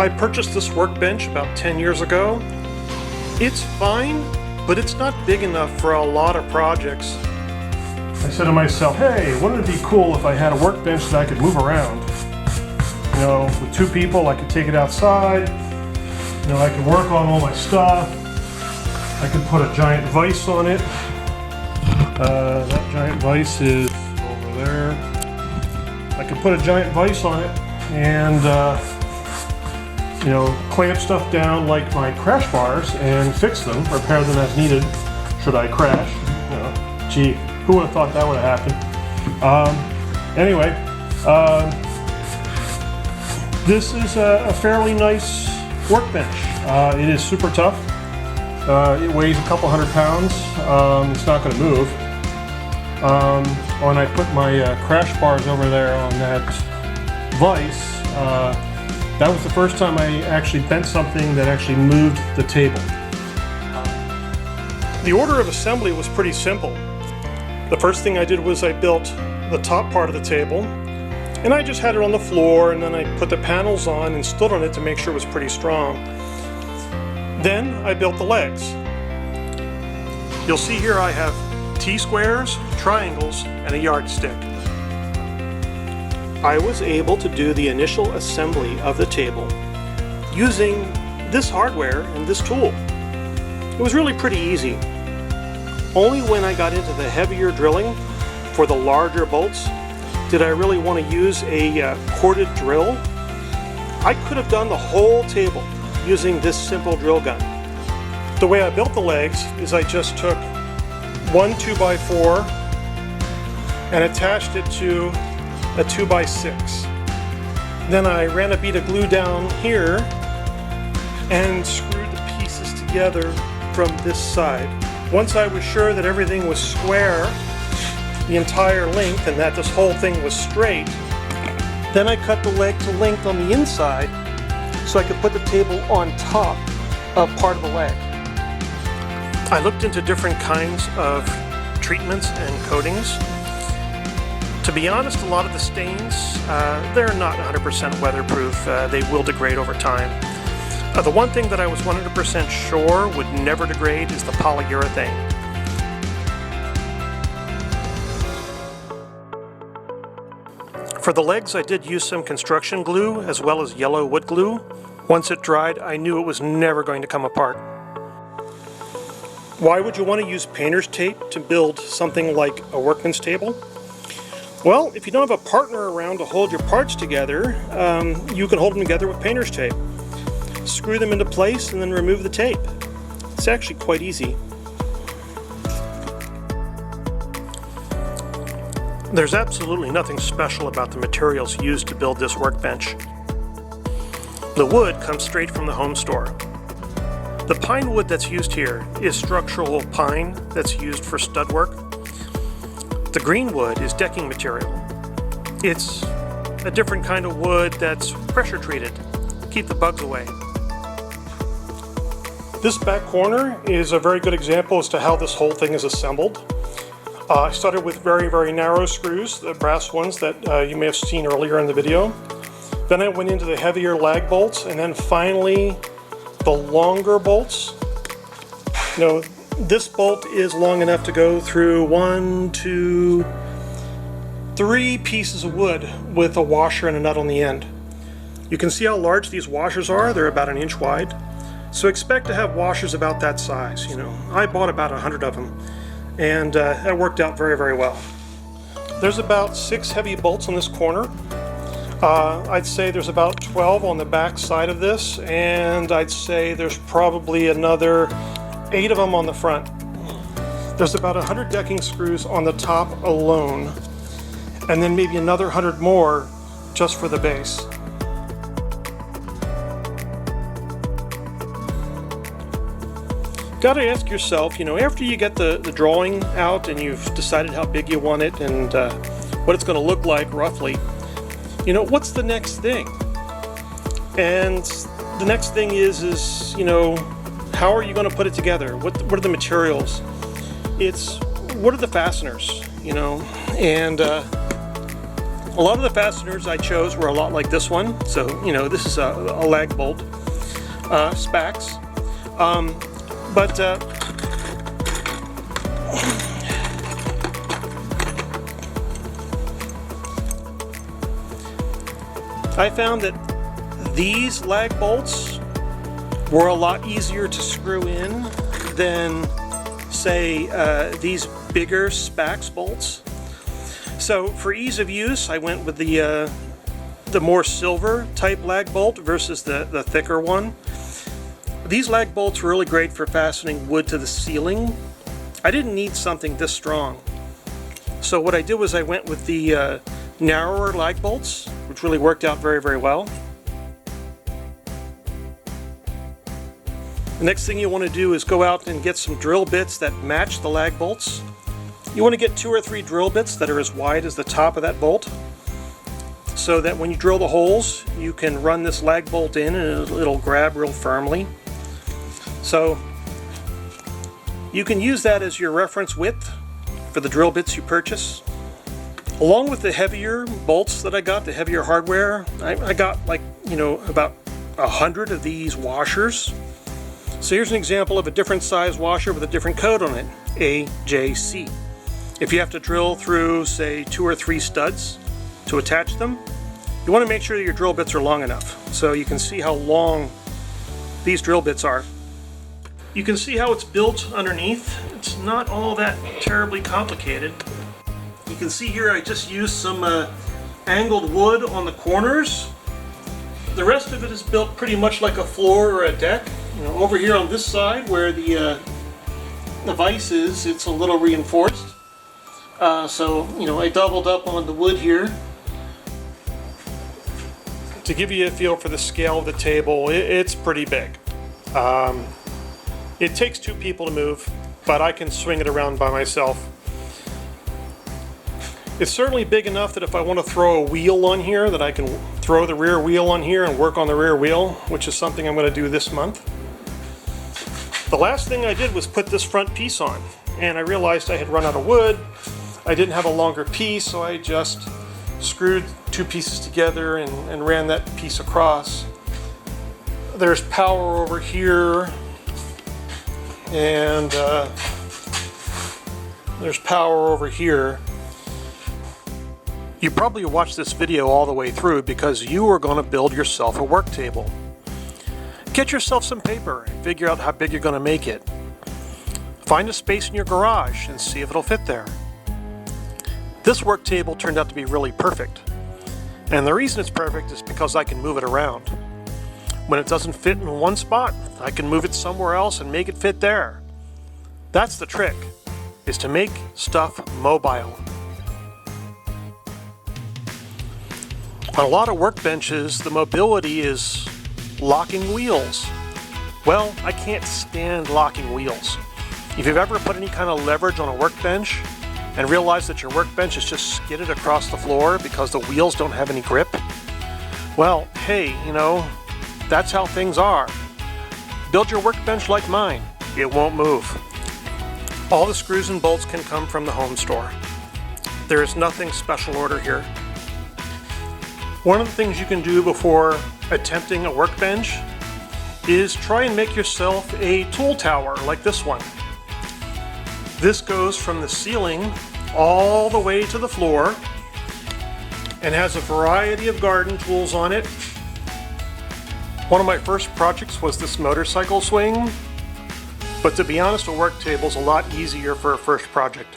I purchased this workbench about 10 years ago. It's fine, but it's not big enough for a lot of projects. I said to myself, hey, wouldn't it be cool if I had a workbench that I could move around? You know, with two people, I could take it outside. You know, I could work on all my stuff. I could put a giant vise on it. That giant vise is over there. I could put a giant vise on it and, you know, clamp stuff down like my crash bars and fix them, repair them as needed should I crash. You know, gee, who would have thought that would have happened? Anyway, this is a fairly nice workbench. It is super tough. It weighs a couple 100 pounds. It's not going to move. When I put my crash bars over there on that vise, that was the first time I actually bent something that actually moved the table. The order of assembly was pretty simple. The first thing I did was I built the top part of the table, and I just had it on the floor, and then I put the panels on and stood on it to make sure it was pretty strong. Then I built the legs. You'll see here I have T-squares, triangles, and a yardstick. I was able to do the initial assembly of the table using this hardware and this tool. It was really pretty easy. Only when I got into the heavier drilling for the larger bolts did I really want to use a corded drill. I could have done the whole table using this simple drill gun. The way I built the legs is I just took one 2x4 and attached it to a 2x6. Then I ran a bead of glue down here and screwed the pieces together from this side. Once I was sure that everything was square, the entire length, and that this whole thing was straight, then I cut the leg to length on the inside so I could put the table on top of part of the leg. I looked into different kinds of treatments and coatings. To be honest, a lot of the stains, they're not 100% weatherproof. They will degrade over time. The one thing that I was 100% sure would never degrade is the polyurethane. For the legs, I did use some construction glue as well as yellow wood glue. Once it dried, I knew it was never going to come apart. Why would you want to use painter's tape to build something like a workman's table? Well, if you don't have a partner around to hold your parts together, you can hold them together with painter's tape. Screw them into place and then remove the tape. It's actually quite easy. There's absolutely nothing special about the materials used to build this workbench. The wood comes straight from the home store. The pine wood that's used here is structural pine that's used for stud work. The green wood is decking material. It's a different kind of wood that's pressure treated to keep the bugs away. This back corner is a very good example as to how this whole thing is assembled. I started with very, very narrow screws, the brass ones that you may have seen earlier in the video. Then I went into the heavier lag bolts, and then finally the longer bolts. You know, this bolt is long enough to go through 1, 2, 3 pieces of wood with a washer and a nut on the end. You can see how large these washers are. They're about 1 inch wide. So expect to have washers about that size. You know, I bought about 100 of them, and that worked out very, very well. There's about 6 heavy bolts on this corner. I'd say there's about 12 on the back side of this, and I'd say there's probably another 8 of them on the front. There's about 100 decking screws on the top alone, and then maybe another 100 more just for the base. Got to ask yourself, you know, after you get the drawing out and you've decided how big you want it and what it's going to look like roughly, you know, what's the next thing? And the next thing is you know, how are you going to put it together? What are the materials? It's what are the fasteners, you know? And A lot of the fasteners I chose were a lot like this one. So, you know, this is a lag bolt, Spax. I found that these lag bolts were a lot easier to screw in than, say, these bigger Spax bolts. So for ease of use, I went with the more silver type lag bolt versus the thicker one. These lag bolts were really great for fastening wood to the ceiling. I didn't need something this strong. So what I did was I went with the narrower lag bolts, which really worked out very, very well. The next thing you want to do is go out and get some drill bits that match the lag bolts. You want to get 2 or 3 drill bits that are as wide as the top of that bolt, so that when you drill the holes, you can run this lag bolt in and it'll grab real firmly. So you can use that as your reference width for the drill bits you purchase. Along with the heavier bolts that I got, the heavier hardware, I got, like, you know, about 100 of these washers. So here's an example of a different size washer with a different code on it, AJC. If you have to drill through, say, 2 or 3 studs to attach them, you want to make sure that your drill bits are long enough. So you can see how long these drill bits are. You can see how it's built underneath. It's not all that terribly complicated. You can see here I just used some angled wood on the corners. The rest of it is built pretty much like a floor or a deck. You know, over here on this side where the vise is, it's a little reinforced. So, you know, I doubled up on the wood here. To give you a feel for the scale of the table, it's pretty big. It takes 2 people to move, but I can swing it around by myself. It's certainly big enough that if I want to throw a wheel on here, that I can throw the rear wheel on here and work on the rear wheel, which is something I'm going to do this month. The last thing I did was put this front piece on, and I realized I had run out of wood. I didn't have a longer piece, so I just screwed 2 pieces together and ran that piece across. There's power over here, and there's power over here. You probably watched this video all the way through because you are going to build yourself a work table. Get yourself some paper and figure out how big you're going to make it. Find a space in your garage and see if it'll fit there. This work table turned out to be really perfect. And the reason it's perfect is because I can move it around. When it doesn't fit in one spot, I can move it somewhere else and make it fit there. That's the trick, is to make stuff mobile. On a lot of workbenches, the mobility is locking wheels. Well, I can't stand locking wheels. If you've ever put any kind of leverage on a workbench and realized that your workbench is just skidded across the floor because the wheels don't have any grip, well, hey, you know, that's how things are. Build your workbench like mine. It won't move. All the screws and bolts can come from the home store. There is nothing special order here. One of the things you can do before attempting a workbench is try and make yourself a tool tower like this one. This goes from the ceiling all the way to the floor and has a variety of garden tools on it. One of my first projects was this motorcycle swing, but to be honest, a work table is a lot easier for a first project.